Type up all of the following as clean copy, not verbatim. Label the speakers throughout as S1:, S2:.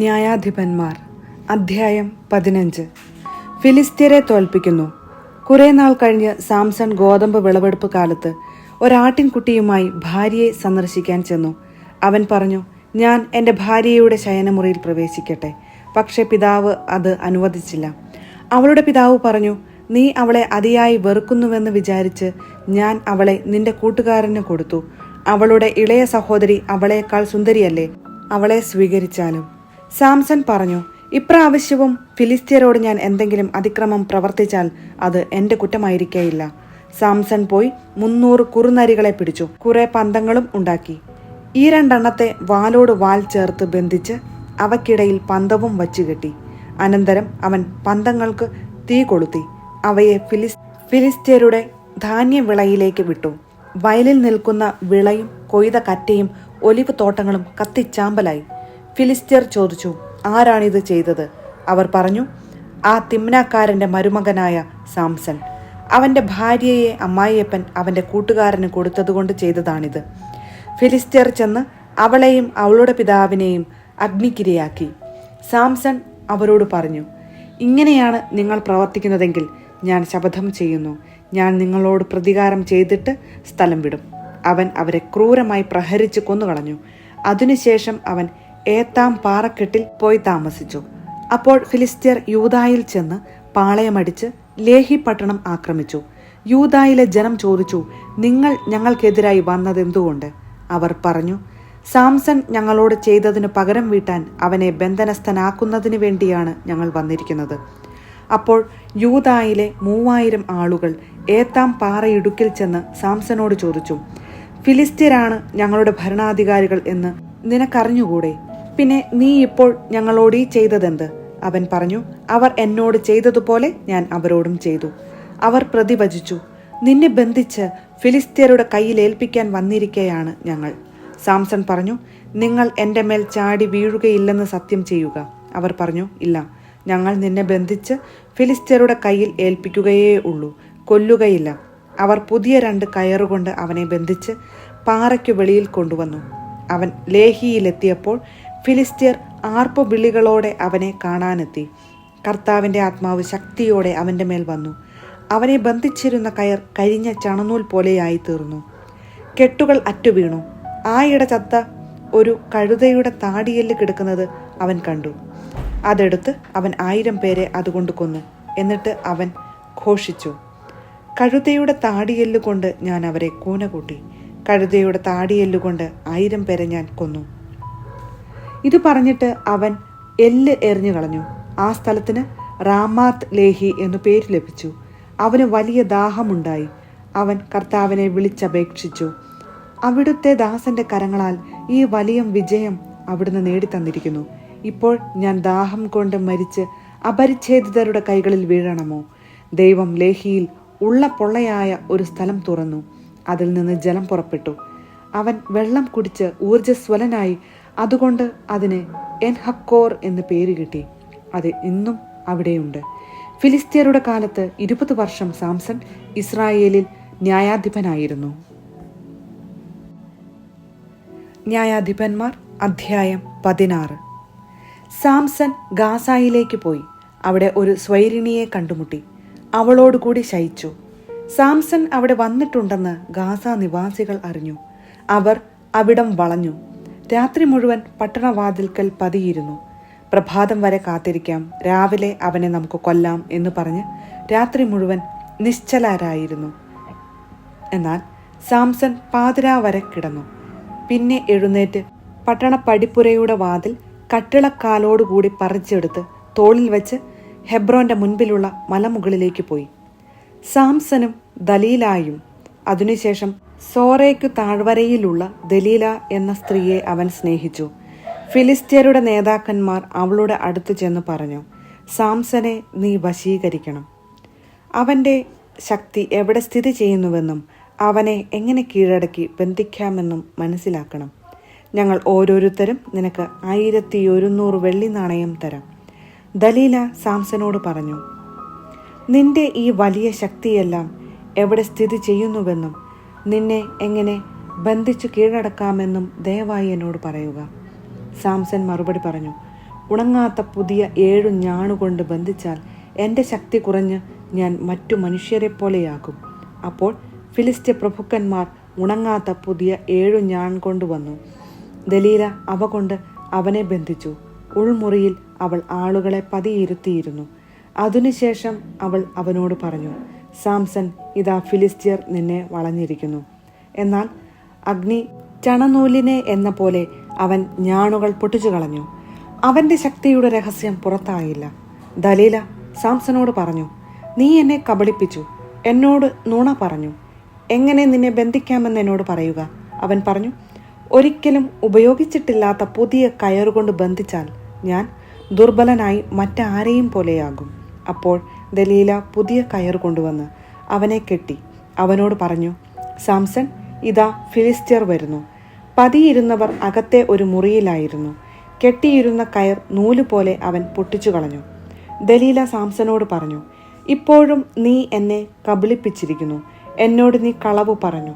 S1: ന്യായാധിപന്മാർ അധ്യായം 15. ഫിലിസ്ത്യരെ തോൽപ്പിക്കുന്നു. കുറെ നാൾ കഴിഞ്ഞ് സാംസൺ ഗോതമ്പ് വിളവെടുപ്പ് കാലത്ത് ഒരാട്ടിൻകുട്ടിയുമായി ഭാര്യയെ സന്ദർശിക്കാൻ ചെന്നു. അവൻ പറഞ്ഞു, ഞാൻ എൻ്റെ ഭാര്യയുടെ ശയനമുറിയിൽ പ്രവേശിക്കട്ടെ. പക്ഷെ പിതാവ് അത് അനുവദിച്ചില്ല. അവളുടെ പിതാവ് പറഞ്ഞു, നീ അവളെ അതിയായി വെറുക്കുന്നുവെന്ന് വിചാരിച്ച് ഞാൻ അവളെ നിന്റെ കൂട്ടുകാരന് കൊടുത്തു. അവളുടെ ഇളയ സഹോദരി അവളേക്കാൾ സുന്ദരിയല്ലേ, അവളെ സ്വീകരിച്ചാലും. സാംസൺ പറഞ്ഞു, ഇപ്രാവശ്യവും ഫിലിസ്ത്യരോട് ഞാൻ എന്തെങ്കിലും അതിക്രമം പ്രവർത്തിച്ചാൽ അത് എൻ്റെ കുറ്റമായിരിക്കേയില്ല. സാംസൺ പോയി 300 കുറുനരികളെ പിടിച്ചു. കുറെ പന്തങ്ങളും ഉണ്ടാക്കി. ഈ 2 എണ്ണത്തെ വാലോട് വാൽ ചേർത്ത് ബന്ധിച്ച് അവയ്ക്കിടയിൽ പന്തവും വച്ചുകെട്ടി. അനന്തരം അവൻ പന്തങ്ങൾക്ക് തീ കൊളുത്തി അവയെ ഫിലിസ്ത്യരുടെ ധാന്യവിളയിലേക്ക് വിട്ടു. വയലിൽ നിൽക്കുന്ന വിളയും കൊയ്ത കറ്റയും ഒലിവ് തോട്ടങ്ങളും കത്തിച്ചാമ്പലായി. ഫിലിസ്ത്യർ ചോദിച്ചു, ആരാണിത് ചെയ്തത്? അവർ പറഞ്ഞു, ആ തിമ്നാക്കാരൻ്റെ മരുമകനായ സാംസൺ. അവൻ്റെ ഭാര്യയെ അമ്മായിയപ്പൻ അവൻ്റെ കൂട്ടുകാരന് കൊടുത്തതുകൊണ്ട് ചെയ്തതാണിത്. ഫിലിസ്ത്യർ ചെന്ന് അവളെയും അവളുടെ പിതാവിനെയും അഗ്നിക്കിരയാക്കി. സാംസൺ അവരോട് പറഞ്ഞു, ഇങ്ങനെയാണ് നിങ്ങൾ പ്രവർത്തിക്കുന്നതെങ്കിൽ ഞാൻ ശപഥം ചെയ്യുന്നു, ഞാൻ നിങ്ങളോട് പ്രതികാരം ചെയ്തിട്ട് സ്ഥലം വിടും. അവൻ അവരെ ക്രൂരമായി പ്രഹരിച്ച് കൊന്നുകളഞ്ഞു. അതിനുശേഷം അവൻ ഏത്താം പാറക്കെട്ടിൽ പോയി താമസിച്ചു. അപ്പോൾ ഫിലിസ്ത്യർ യൂദായിൽ ചെന്ന് പാളയമടിച്ച് ലേഹി പട്ടണം ആക്രമിച്ചു. യൂദായിലെ ജനം ചോദിച്ചു, നിങ്ങൾ ഞങ്ങൾക്കെതിരായി വന്നതെന്തുകൊണ്ട്? അവർ പറഞ്ഞു, സാംസൺ ഞങ്ങളോട് ചെയ്തതിന് പകരം വീട്ടാൻ അവനെ ബന്ധനസ്ഥനാക്കുന്നതിന് വേണ്ടിയാണ് ഞങ്ങൾ വന്നിരിക്കുന്നത്. അപ്പോൾ യൂദായിലെ 3000 ആളുകൾ ഏത്താം പാറയിടുക്കിൽ ചെന്ന് സാംസനോട് ചോദിച്ചു, ഫിലിസ്ത്യരാണ് ഞങ്ങളുടെ ഭരണാധികാരികൾ എന്ന് നിനക്കറിഞ്ഞുകൂടെ? പിന്നെ നീ ഇപ്പോൾ ഞങ്ങളോട് ഈ ചെയ്തതെന്ത്? അവൻ പറഞ്ഞു, അവർ എന്നോട് ചെയ്തതുപോലെ ഞാൻ അവരോടും ചെയ്തു. അവർ പ്രതിവചിച്ചു, നിന്നെ ബന്ധിച്ച് ഫിലിസ്ത്യരുടെ കയ്യിൽ ഏൽപ്പിക്കാൻ വന്നിരിക്കെയാണ് ഞങ്ങൾ. സാംസൺ പറഞ്ഞു, നിങ്ങൾ എൻ്റെ മേൽ ചാടി വീഴുകയില്ലെന്ന് സത്യം ചെയ്യുക. അവർ പറഞ്ഞു, ഇല്ല, ഞങ്ങൾ നിന്നെ ബന്ധിച്ച് ഫിലിസ്ത്യരുടെ കയ്യിൽ ഏൽപ്പിക്കുകയേ ഉള്ളൂ, കൊല്ലുകയില്ല. അവർ പുതിയ 2 കയറുകൊണ്ട് അവനെ ബന്ധിച്ച് പാറയ്ക്കു വെളിയിൽ കൊണ്ടുവന്നു. അവൻ ലേഹിയിലെത്തിയപ്പോൾ ഫിലിസ്ത്യർ ആർപ്പുവിളികളോടെ അവനെ കാണാനെത്തി. കർത്താവിൻ്റെ ആത്മാവ് ശക്തിയോടെ അവൻ്റെ മേൽ വന്നു. അവനെ ബന്ധിച്ചിരുന്ന കയർ കരിഞ്ഞ ചണനൂൽ പോലെയായി തീർന്നു. കെട്ടുകൾ അറ്റുവീണു. ആയിട ചത്ത ഒരു കഴുതയുടെ താടിയെല്ല് കിടക്കുന്നത് അവൻ കണ്ടു. അതെടുത്ത് അവൻ 1000 പേരെ അതുകൊണ്ട് കൊന്നു. എന്നിട്ട് അവൻ ഘോഷിച്ചു, കഴുതയുടെ താടിയെല്ല് കൊണ്ട് ഞാൻ അവരെ കൂന കൂട്ടി. കഴുതയുടെ താടിയെല്ലുകൊണ്ട് 1000 പേരെ ഞാൻ കൊന്നു. ഇത് പറഞ്ഞിട്ട് അവൻ എല്ല് എറിഞ്ഞു കളഞ്ഞു. ആ സ്ഥലത്തിന് റാമാത്ത് ലേഹി എന്നു പേര് ലഭിച്ചു. അവന് വലിയ ദാഹമുണ്ടായി. അവൻ കർത്താവിനെ വിളിച്ചപേക്ഷിച്ചു. അവിടുത്തെ ദാസന്റെ കരങ്ങളാൽ ഈ വലിയ വിജയം അവിടുന്ന് നേടിത്തന്നിരിക്കുന്നു. ഇപ്പോൾ ഞാൻ ദാഹം കൊണ്ട് മരിച്ച് അപരിച്ഛേദിതരുടെ കൈകളിൽ വീഴണമോ? ദൈവം ലേഹിയിൽ ഉള്ള പൊള്ളയായ ഒരു സ്ഥലം തുറന്നു. അതിൽ നിന്ന് ജലം പുറപ്പെട്ടു. അവൻ വെള്ളം കുടിച്ച് ഊർജ്ജസ്വലനായി. അതുകൊണ്ട് അതിന് എൻഹക്കോർ എന്ന് പേര് കിട്ടി. അത് ഇന്നും അവിടെയുണ്ട്. ഫിലിസ്ത്യരുടെ കാലത്ത് 20 വർഷം സാംസൺ ഇസ്രായേലിൽ ന്യായാധിപനായിരുന്നു. ന്യായാധിപന്മാർ അധ്യായം 16. സാംസൺ ഗാസായിലേക്ക് പോയി. അവിടെ ഒരു സ്വൈരിണിയെ കണ്ടുമുട്ടി. അവളോടുകൂടി ശയിച്ചു. സാംസൺ അവിടെ വന്നിട്ടുണ്ടെന്ന് ഗാസ നിവാസികൾ അറിഞ്ഞു. അവർ അവിടം വളഞ്ഞു. രാത്രി മുഴുവൻ പട്ടണവാതിൽക്കൽ പതിയിരുന്നു. പ്രഭാതം വരെ കാത്തിരിക്കാം, രാവിലെ അവനെ നമുക്ക് കൊല്ലാം എന്ന് പറഞ്ഞ് രാത്രി മുഴുവൻ നിശ്ചലരായിരുന്നു. എന്നാൽ സാംസൺ പാതിരാ വരെ കിടന്നു. പിന്നെ എഴുന്നേറ്റ് പട്ടണപ്പടിപ്പുരയുടെ വാതിൽ കട്ടിളക്കാലോടുകൂടി പറിച്ചെടുത്ത് തോളിൽ വെച്ച് ഹെബ്രോന്റെ മുൻപിലുള്ള മലമുകളിലേക്ക് പോയി. സാംസനും ദലീലായും അതിനുശേഷം സോറയ്ക്കു താഴ്വരയിലുള്ള ദലീല എന്ന സ്ത്രീയെ അവൻ സ്നേഹിച്ചു. ഫിലിസ്ത്യരുടെ നേതാക്കന്മാർ അവളുടെ അടുത്ത് ചെന്ന് പറഞ്ഞു, സാംസനെ നീ വശീകരിക്കണം. അവൻ്റെ ശക്തി എവിടെ സ്ഥിതി ചെയ്യുന്നുവെന്നും അവനെ എങ്ങനെ കീഴടക്കി ബന്ധിക്കാമെന്നും മനസ്സിലാക്കണം. ഞങ്ങൾ ഓരോരുത്തരും നിനക്ക് 1100 വെള്ളി നാണയം തരാം. ദലീല സാംസനോട് പറഞ്ഞു, നിന്റെ ഈ വലിയ ശക്തിയെല്ലാം എവിടെ സ്ഥിതി ചെയ്യുന്നുവെന്നും നിന്നെ എങ്ങനെ ബന്ധിച്ചു കീഴടക്കാമെന്നും ദയവായി എന്നോട് പറയുക. സാംസൺ മറുപടി പറഞ്ഞു, ഉണങ്ങാത്ത പുതിയ 7 ഞാണുകൊണ്ട് ബന്ധിച്ചാൽ എൻ്റെ ശക്തി കുറഞ്ഞ് ഞാൻ മറ്റു മനുഷ്യരെ പോലെയാകും. അപ്പോൾ ഫിലിസ്ത്യ പ്രഭുക്കന്മാർ ഉണങ്ങാത്ത പുതിയ 7 ഞാൺ കൊണ്ടുവന്നു. ദലീല അവ കൊണ്ട് അവനെ ബന്ധിച്ചു. ഉൾമുറിയിൽ അവൾ ആളുകളെ പതിയിരുത്തിയിരുന്നു. അതിനുശേഷം അവൾ അവനോട് പറഞ്ഞു, സാംസൺ, ഇതാ ഫിലിസ്ത്യർ നിന്നെ വളഞ്ഞിരിക്കുന്നു. എന്നാൽ അഗ്നി ചണനൂലിനെ എന്ന പോലെ അവൻ ഞാണുകൾ പൊട്ടിച്ചു കളഞ്ഞു. അവൻ്റെ ശക്തിയുടെ രഹസ്യം പുറത്തായില്ല. ദലീല സാംസനോട് പറഞ്ഞു, നീ എന്നെ കബളിപ്പിച്ചു, എന്നോട് നുണ പറഞ്ഞു. എങ്ങനെ നിന്നെ ബന്ധിക്കാമെന്ന് എന്നോട് പറയുക. അവൻ പറഞ്ഞു, ഒരിക്കലും ഉപയോഗിച്ചിട്ടില്ലാത്ത പുതിയ കയറുകൊണ്ട് ബന്ധിച്ചാൽ ഞാൻ ദുർബലനായി മറ്റാരെയും പോലെയാകും. അപ്പോൾ ദലീല പുതിയ കയർ കൊണ്ടുവന്ന് അവനെ കെട്ടി. അവനോട് പറഞ്ഞു, സാംസൺ, ഇതാ ഫിലിസ്ത്യർ വരുന്നു. പതിയിരുന്നവർ അകത്തെ ഒരു മുറിയിലായിരുന്നു. കെട്ടിയിരുന്ന കയർ നൂലുപോലെ അവൻ പൊട്ടിച്ചു കളഞ്ഞു. ദലീല സാംസനോട് പറഞ്ഞു, ഇപ്പോഴും നീ എന്നെ കബളിപ്പിച്ചിരിക്കുന്നു. എന്നോട് നീ കളവ് പറഞ്ഞു.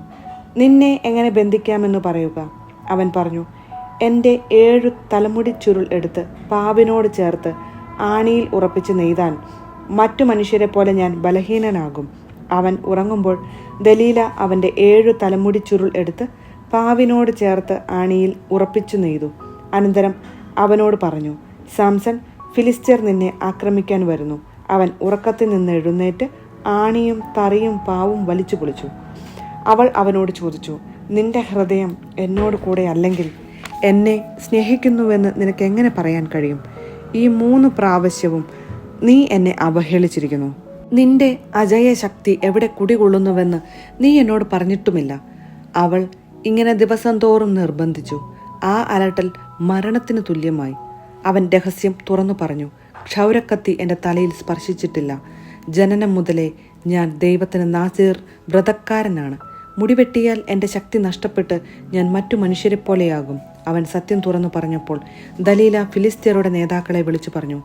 S1: നിന്നെ എങ്ങനെ ബന്ധിക്കാമെന്ന് പറയുക. അവൻ പറഞ്ഞു, എൻ്റെ 7 തലമുടി ചുരുൾ എടുത്ത് പാവിനോട് ചേർത്ത് ആണിയിൽ ഉറപ്പിച്ച് നെയ്താൽ മറ്റു മനുഷ്യരെ പോലെ ഞാൻ ബലഹീനനാകും. അവൻ ഉറങ്ങുമ്പോൾ ദലീല അവൻ്റെ 7 തലമുടി ചുരുൾ എടുത്ത് പാവിനോട് ചേർത്ത് ആണിയിൽ ഉറപ്പിച്ചു നെയ്തു. അനന്തരം അവനോട് പറഞ്ഞു, സാംസൺ, ഫിലിസ്ത്യർ നിന്നെ ആക്രമിക്കാൻ വരുന്നു. അവൻ ഉറക്കത്തിൽ നിന്ന് എഴുന്നേറ്റ് ആണിയും തറിയും പാവും വലിച്ചു പൊളിച്ചു. അവൾ അവനോട് ചോദിച്ചു, നിന്റെ ഹൃദയം എന്നോട് കൂടെ അല്ലെങ്കിൽ എന്നെ സ്നേഹിക്കുന്നുവെന്ന് നിനക്ക് എങ്ങനെ പറയാൻ കഴിയും? ഈ 3 പ്രാവശ്യവും നീ എന്നെ അവഹേളിച്ചിരിക്കുന്നു. നിന്റെ അജയ ശക്തി എവിടെ കുടികൊള്ളുന്നുവെന്ന് നീ എന്നോട് പറഞ്ഞിട്ടുമില്ല. അവൾ ഇങ്ങനെ ദിവസം തോറും നിർബന്ധിച്ചു. ആ അലട്ടൽ മരണത്തിന് തുല്യമായി. അവൻ രഹസ്യം തുറന്നു പറഞ്ഞു, ക്ഷൗരക്കത്തി എൻ്റെ തലയിൽ സ്പർശിച്ചിട്ടില്ല. ജനനം മുതലേ ഞാൻ ദൈവത്തിന് നാസീർ വ്രതക്കാരനാണ്. മുടിവെട്ടിയാൽ എൻ്റെ ശക്തി നഷ്ടപ്പെട്ട് ഞാൻ മറ്റു മനുഷ്യരെ പോലെയാകും. അവൻ സത്യം തുറന്നു പറഞ്ഞപ്പോൾ ദലീല ഫിലിസ്ത്യരുടെ നേതാക്കളെ വിളിച്ചു പറഞ്ഞു,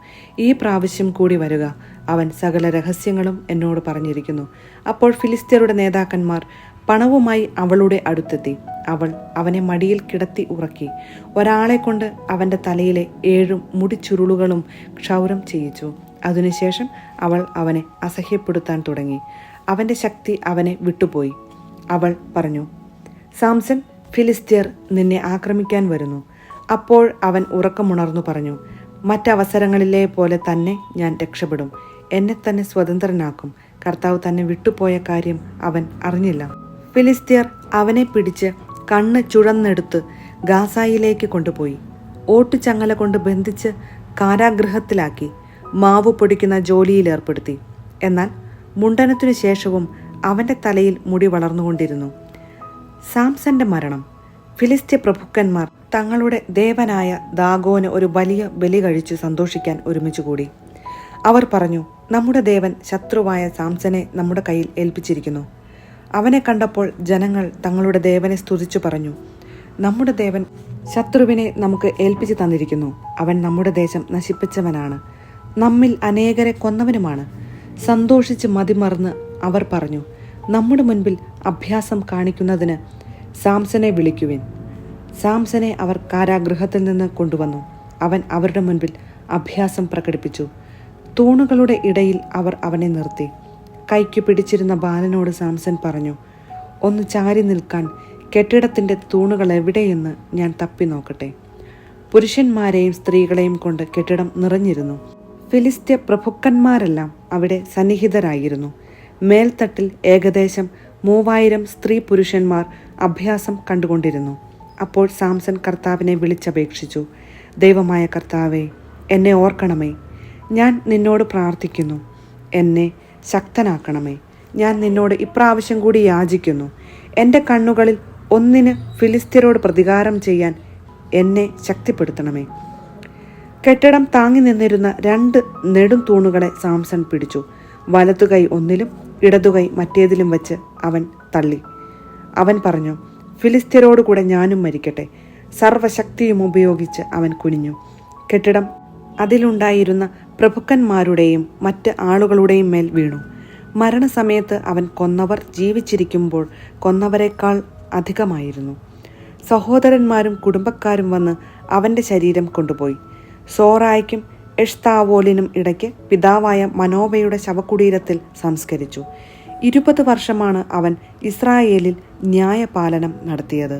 S1: ഈ പ്രാവശ്യം കൂടി വരിക. അവൻ സകല രഹസ്യങ്ങളും എന്നോട് പറഞ്ഞിരിക്കുന്നു. അപ്പോൾ ഫിലിസ്ത്യരുടെ നേതാക്കന്മാർ പണവുമായി അവളുടെ അടുത്തെത്തി. അവൾ അവനെ മടിയിൽ കിടത്തി ഉറക്കി. ഒരാളെ കൊണ്ട് അവൻ്റെ തലയിലെ 7 മുടിച്ചുരുളുകളും ക്ഷൗരം ചെയ്യിച്ചു. അതിനുശേഷം അവൾ അവനെ അസഹ്യപ്പെടുത്താൻ തുടങ്ങി. അവൻ്റെ ശക്തി അവനെ വിട്ടുപോയി. അവൾ പറഞ്ഞു, സാംസൺ, ഫിലിസ്ത്യർ നിന്നെ ആക്രമിക്കാൻ വരുന്നു. അപ്പോൾ അവൻ ഉറക്കമുണർന്നു പറഞ്ഞു, മറ്റവസരങ്ങളിലെ പോലെ തന്നെ ഞാൻ രക്ഷപ്പെടും. എന്നെ തന്നെ സ്വതന്ത്രനാക്കും. കർത്താവ് തന്നെ വിട്ടുപോയ കാര്യം അവൻ അറിഞ്ഞില്ല. ഫിലിസ്ത്യർ അവനെ പിടിച്ച് കണ്ണ് ചുഴന്നെടുത്ത് ഗാസായിലേക്ക് കൊണ്ടുപോയി. ഓട്ടുചങ്ങല കൊണ്ട് ബന്ധിച്ച് കാരാഗൃഹത്തിലാക്കി മാവ് പൊടിക്കുന്ന ജോലിയിലേർപ്പെടുത്തി. എന്നാൽ മുണ്ടനത്തിനു ശേഷവും അവൻ്റെ തലയിൽ മുടി വളർന്നുകൊണ്ടിരുന്നു. സാംസന്റെ മരണം. ഫിലിസ്ത്യ പ്രഭുക്കന്മാർ തങ്ങളുടെ ദേവനായ ദാഗോന് ഒരു വലിയ ബലി കഴിച്ചു സന്തോഷിക്കാൻ ഒരുമിച്ചുകൂടി. അവർ പറഞ്ഞു, നമ്മുടെ ദേവൻ ശത്രുവായ സാംസനെ നമ്മുടെ കയ്യിൽ ഏൽപ്പിച്ചിരിക്കുന്നു. അവനെ കണ്ടപ്പോൾ ജനങ്ങൾ തങ്ങളുടെ ദേവനെ സ്തുതിച്ചു പറഞ്ഞു, നമ്മുടെ ദേവൻ ശത്രുവിനെ നമുക്ക് ഏൽപ്പിച്ചു തന്നിരിക്കുന്നു. അവൻ നമ്മുടെ ദേശം നശിപ്പിച്ചവനാണ്, നമ്മിൽ അനേകരെ കൊന്നവനുമാണ്. സന്തോഷിച്ച് മതിമറന്ന് അവർ പറഞ്ഞു, നമ്മുടെ മുൻപിൽ അഭ്യാസം കാണിക്കുന്നതിന് സാംസനെ വിളിക്കുവിൻ. സാംസനെ അവർ കാരാഗൃഹത്തിൽ നിന്ന് കൊണ്ടുവന്നു. അവൻ അവരുടെ മുൻപിൽ അഭ്യാസം പ്രകടിപ്പിച്ചു. തൂണുകളുടെ ഇടയിൽ അവർ അവനെ നിർത്തി. കൈക്ക് പിടിച്ചിരുന്ന ബാലനോട് സാംസൺ പറഞ്ഞു, ഒന്ന് ചാരി നിൽക്കാൻ കെട്ടിടത്തിൻ്റെ തൂണുകൾ എവിടെയെന്ന് ഞാൻ തപ്പി നോക്കട്ടെ. പുരുഷന്മാരെയും സ്ത്രീകളെയും കൊണ്ട് കെട്ടിടം നിറഞ്ഞിരുന്നു. ഫിലിസ്ത്യ പ്രഭുക്കന്മാരെല്ലാം അവിടെ സന്നിഹിതരായിരുന്നു. മേൽത്തട്ടിൽ ഏകദേശം 3000 സ്ത്രീ പുരുഷന്മാർ അഭ്യാസം കണ്ടുകൊണ്ടിരുന്നു. അപ്പോൾ സാംസൺ കർത്താവിനെ വിളിച്ചപേക്ഷിച്ചു, ദൈവമായ കർത്താവേ, എന്നെ ഓർക്കണമേ. ഞാൻ നിന്നോട് പ്രാർത്ഥിക്കുന്നു, എന്നെ ശക്തനാക്കണമേ. ഞാൻ നിന്നോട് ഇപ്രാവശ്യം കൂടി യാചിക്കുന്നു, എൻ്റെ കണ്ണുകളിൽ ഒന്നിന് ഫിലിസ്ത്യരോട് പ്രതികാരം ചെയ്യാൻ എന്നെ ശക്തിപ്പെടുത്തണമേ. കെട്ടിടം താങ്ങി നിന്നിരുന്ന 2 നെടും തൂണുകളെ സാംസൺ പിടിച്ചു. വലതുകൈ ഒന്നിലും ഇടതുകൈ മറ്റേതിലും വെച്ച് അവൻ തള്ളി. അവൻ പറഞ്ഞു, ഫിലിസ്ത്യരോടുകൂടെ ഞാനും മരിക്കട്ടെ. സർവശക്തിയും ഉപയോഗിച്ച് അവൻ കുനിഞ്ഞു. കെട്ടിടം അതിലുണ്ടായിരുന്ന പ്രഭുക്കന്മാരുടെയും മറ്റ് ആളുകളുടെയും മേൽ വീണു. മരണസമയത്ത് അവൻ കൊന്നവർ ജീവിച്ചിരിക്കുമ്പോൾ കൊന്നവരെക്കാൾ അധികമായിരുന്നു. സഹോദരന്മാരും കുടുംബക്കാരും വന്ന് അവൻ്റെ ശരീരം കൊണ്ടുപോയി. സോറായ്ക്കും എഷ്താവോലിനും ഇടയ്ക്ക് പിതാവായ മനോബയുടെ ശവകുടീരത്തിൽ സംസ്കരിച്ചു. 20 വർഷമാണ് അവൻ ഇസ്രായേലിൽ ന്യായപാലനം നടത്തിയത്.